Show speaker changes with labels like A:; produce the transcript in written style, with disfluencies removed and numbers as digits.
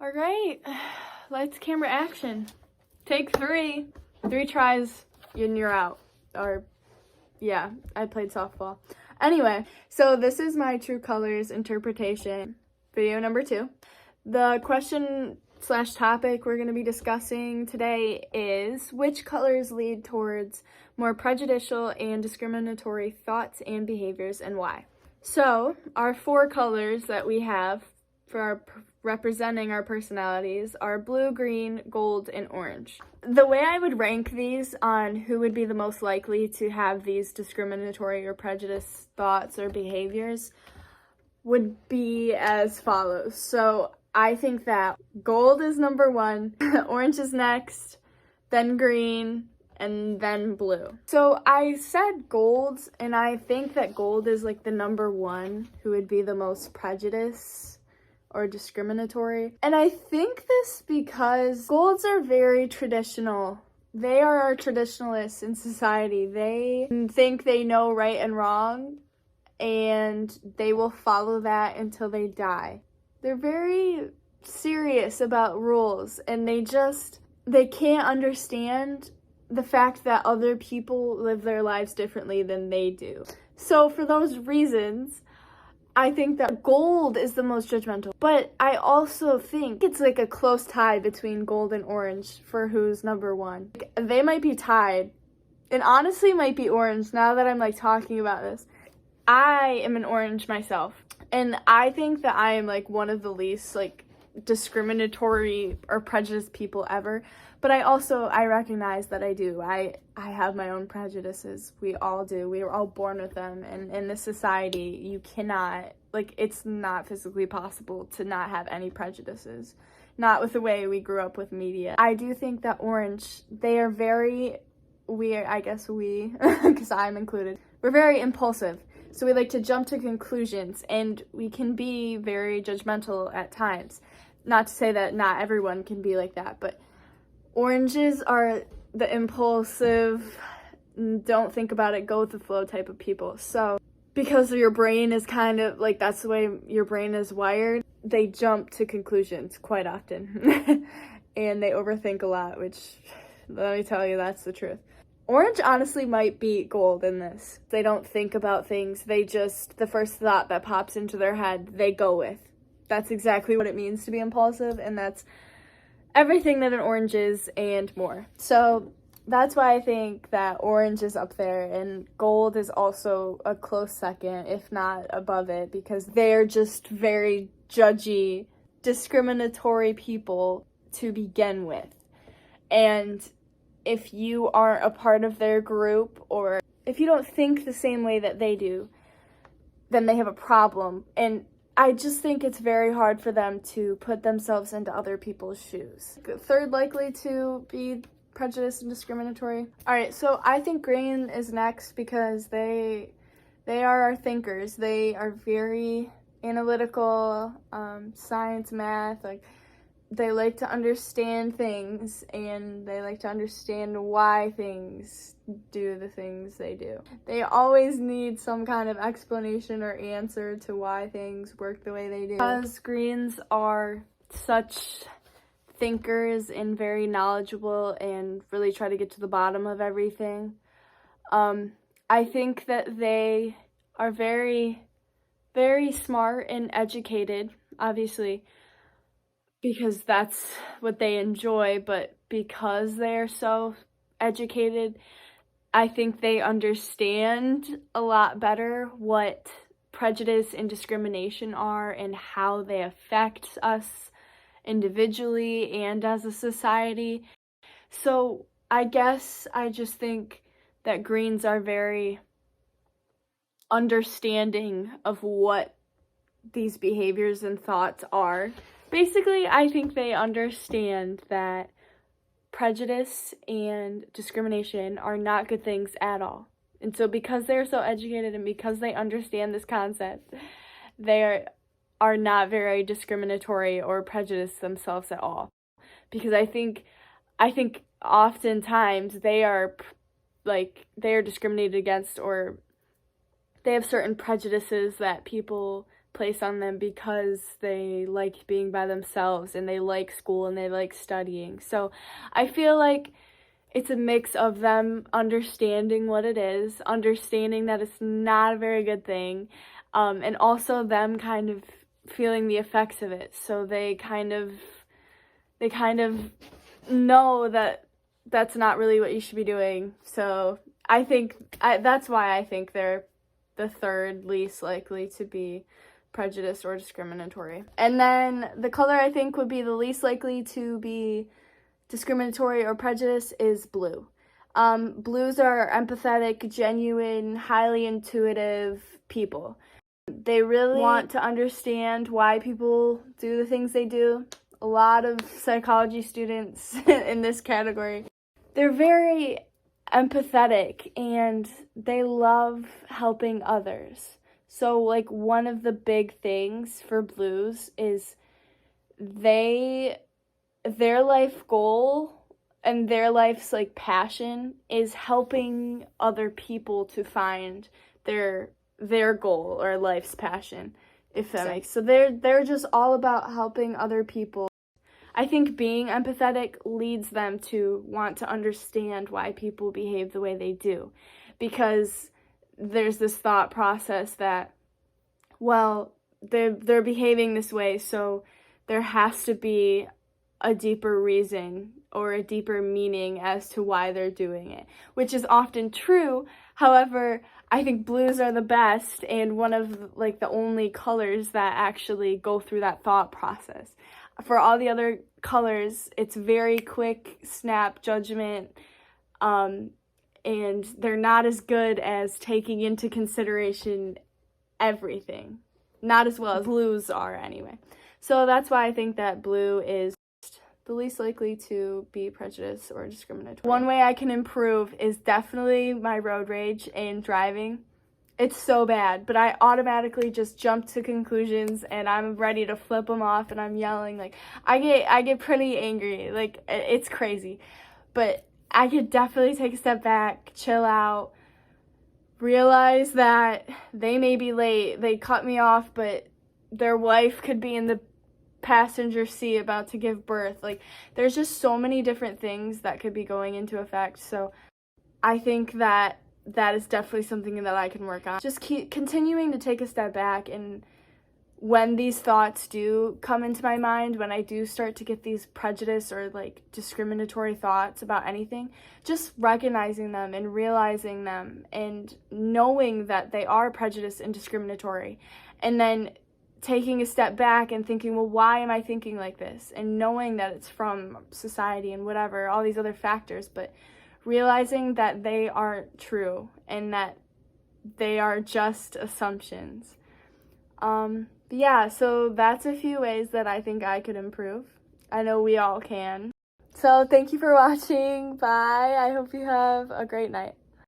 A: All right, lights, camera, action. Take 3. 3 tries and you're out. Or, yeah, I played softball. Anyway, so this is my True Colors interpretation, video number 2. The question / topic we're going to be discussing today is which colors lead towards more prejudicial and discriminatory thoughts and behaviors and why. So, our 4 colors that we have for representing our personalities are blue, green, gold, and orange. The way I would rank these on who would be the most likely to have these discriminatory or prejudiced thoughts or behaviors would be as follows. So I think that gold is number 1, orange is next, then green, and then blue. So I said gold, and I think that gold is like the number 1 who would be the most prejudiced or discriminatory. And I think this because golds are very traditional. They are our traditionalists in society. They think they know right and wrong, and they will follow that until they die. They're very serious about rules, and they can't understand the fact that other people live their lives differently than they do. So for those reasons, I think that gold is the most judgmental, but I also think it's like a close tie between gold and orange for who's number 1. They might be tied, and honestly might be orange now that I'm like talking about this. I am an orange myself, and I think that I am like one of the least like discriminatory or prejudiced people ever, but I recognize that I do. I have my own prejudices. We all do. We were all born with them, and in this society, you cannot, like, it's not physically possible to not have any prejudices. Not with the way we grew up with media. I do think that orange, they are very, because I'm included, we're very impulsive. So we like to jump to conclusions, and we can be very judgmental at times. Not to say that not everyone can be like that, but oranges are the impulsive, don't think about it, go with the flow type of people. So because your brain is kind of like, that's the way your brain is wired, they jump to conclusions quite often. And they overthink a lot, which, let me tell you, that's the truth. Orange honestly might beat gold in this. They don't think about things. They just, the first thought that pops into their head, they go with. That's exactly what it means to be impulsive, and that's everything that an orange is and more. So that's why I think that orange is up there, and gold is also a close second, if not above it, because they're just very judgy, discriminatory people to begin with. And if you aren't a part of their group, or if you don't think the same way that they do, then they have a problem. And I just think it's very hard for them to put themselves into other people's shoes. 3rd likely to be prejudiced and discriminatory. All right, so I think green is next because they are our thinkers. They are very analytical, science, math, like they like to understand things, and they like to understand why things do the things they do. They always need some kind of explanation or answer to why things work the way they do. Because greens are such thinkers and very knowledgeable and really try to get to the bottom of everything, I think that they are very, very smart and educated, obviously, because that's what they enjoy, but because they're so educated, I think they understand a lot better what prejudice and discrimination are and how they affect us individually and as a society. So I guess I just think that greens are very understanding of what these behaviors and thoughts are. Basically, I think they understand that prejudice and discrimination are not good things at all. And so because they're so educated and because they understand this concept, they are not very discriminatory or prejudiced themselves at all. Because I think oftentimes they are discriminated against, or they have certain prejudices that people placed on them because they like being by themselves and they like school and they like studying. So I feel like it's a mix of them understanding what it is, understanding that it's not a very good thing, and also them kind of feeling the effects of it. So they kind of know that that's not really what you should be doing. So I think that's why I think they're the third least likely to be prejudiced or discriminatory. And then the color I think would be the least likely to be discriminatory or prejudiced is blue. Blues are empathetic, genuine, highly intuitive people. They really want to understand why people do the things they do. A lot of psychology students in this category, they're very empathetic and they love helping others. So like one of the big things for blues is their life goal and their life's like passion is helping other people to find their goal or life's passion, if that makes. So they're just all about helping other people. I think being empathetic leads them to want to understand why people behave the way they do, because there's this thought process that, well, they're behaving this way, so there has to be a deeper reason or a deeper meaning as to why they're doing it, which is often true. However, I think blues are the best and one of like the only colors that actually go through that thought process. For all the other colors, it's very quick snap judgment, and they're not as good as taking into consideration everything. Not as well as blues are anyway. So that's why I think that blue is the least likely to be prejudiced or discriminatory. One way I can improve is definitely my road rage in driving. It's so bad, but I automatically just jump to conclusions and I'm ready to flip them off and I'm yelling. Like I get pretty angry. Like it's crazy. But I could definitely take a step back, chill out, realize that they may be late. They cut me off, but their wife could be in the passenger seat about to give birth. Like there's just so many different things that could be going into effect. So I think that is definitely something that I can work on. Just keep continuing to take a step back, and when these thoughts do come into my mind, when I do start to get these prejudice or like discriminatory thoughts about anything, just recognizing them and realizing them and knowing that they are prejudiced and discriminatory, and then taking a step back and thinking, well, why am I thinking like this? And knowing that it's from society and whatever, all these other factors, but realizing that they aren't true and that they are just assumptions. Yeah, so that's a few ways that I think I could improve. I know we all can. So thank you for watching. Bye. I hope you have a great night.